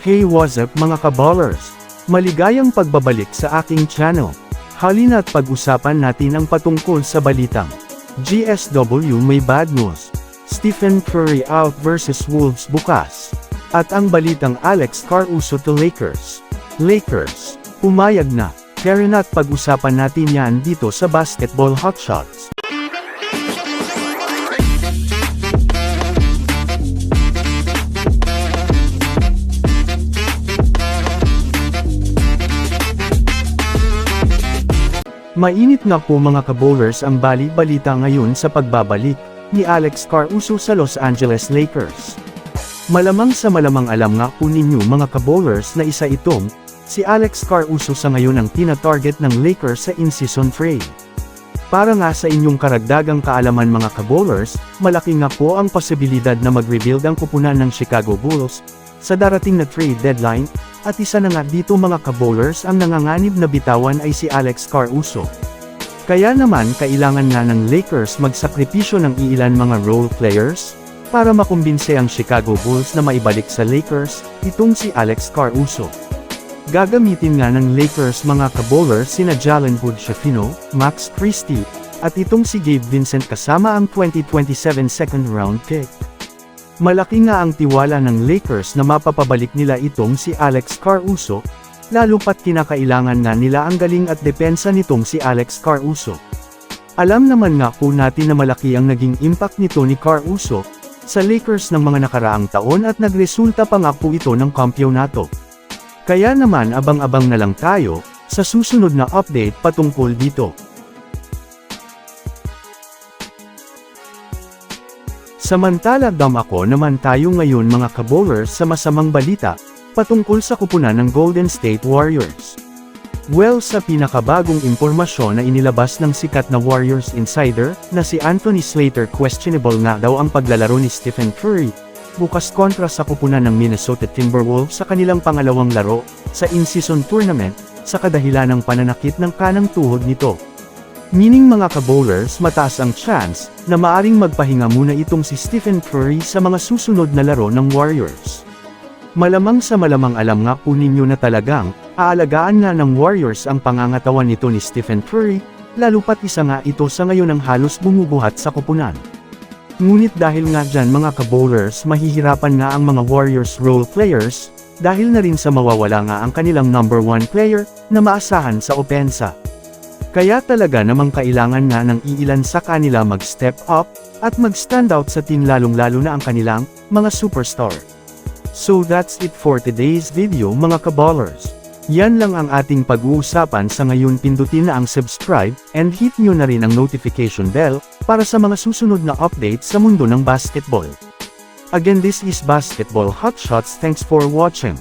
Hey, what's up mga kaballers? Maligayang pagbabalik sa aking channel. Halina't pag-usapan natin ang patungkol sa balitang GSW may bad news. Stephen Curry out versus Wolves bukas. At ang balitang Alex Caruso to Lakers. Lakers, pumayag na. Kaya na't pag-usapan natin yan dito sa Basketball Hotshots. Mainit nga po mga kabowlers ang bali-balita ngayon sa pagbabalik ni Alex Caruso sa Los Angeles Lakers. Malamang sa malamang alam nga po ninyo mga kabowlers na isa itong si Alex Caruso sa ngayon ang tina-target ng Lakers sa in-season trade. Para nga sa inyong karagdagang kaalaman mga kabowlers, malaki nga po ang posibilidad na mag-rebuild ang kupunan ng Chicago Bulls sa darating na trade deadline. At isa na nga dito mga kabowlers ang nanganganib na bitawan ay si Alex Caruso. Kaya naman kailangan nga ng Lakers magsakripisyo ng iilan mga role players, para makumbinse ang Chicago Bulls na maibalik sa Lakers, itong si Alex Caruso. Gagamitin nga ng Lakers mga kabowlers sina Jalen Hood-Schifino, Max Christie, at itong si Gabe Vincent kasama ang 2027 second round pick. Malaki nga ang tiwala ng Lakers na mapapabalik nila itong si Alex Caruso, lalo pat kinakailangan nga nila ang galing at depensa nitong si Alex Caruso. Alam naman nga po natin na malaki ang naging impact nito ni Caruso sa Lakers ng mga nakaraang taon at nagresulta pa nga po ito ng kampyonato. Kaya naman abang-abang na lang tayo sa susunod na update patungkol dito. Samantala ako naman tayo ngayon mga kabowlers sa masamang balita, patungkol sa kupunan ng Golden State Warriors. Well, sa pinakabagong impormasyon na inilabas ng sikat na Warriors insider, na si Anthony Slater questionable nga daw ang paglalaro ni Stephen Curry, bukas kontra sa kupunan ng Minnesota Timberwolves sa kanilang pangalawang laro, sa in-season tournament, sa kadahilan ng pananakit ng kanang tuhod nito. Meaning mga kabowlers mataas ang chance na maaring magpahinga muna itong si Stephen Curry sa mga susunod na laro ng Warriors. Malamang sa malamang alam nga po ninyo na talagang aalagaan nga ng Warriors ang pangangatawan nito ni Stephen Curry, lalo pat isa nga ito sa ngayon ang halos bumubuhat sa kupunan. Ngunit dahil nga dyan mga kabowlers mahihirapan nga ang mga Warriors role players, dahil na rin sa mawawala nga ang kanilang number 1 player na maasahan sa opensa. Kaya talaga namang kailangan nga ng iilan sa kanila mag-step up, at mag-stand out sa team lalong-lalo na ang kanilang mga superstar. So that's it for today's video mga kaballers. Yan lang ang ating pag-uusapan sa ngayon. Pindutin na ang subscribe, and hit nyo na rin ang notification bell, para sa mga susunod na updates sa mundo ng basketball. Again, this is Basketball Hotshots. Thanks for watching.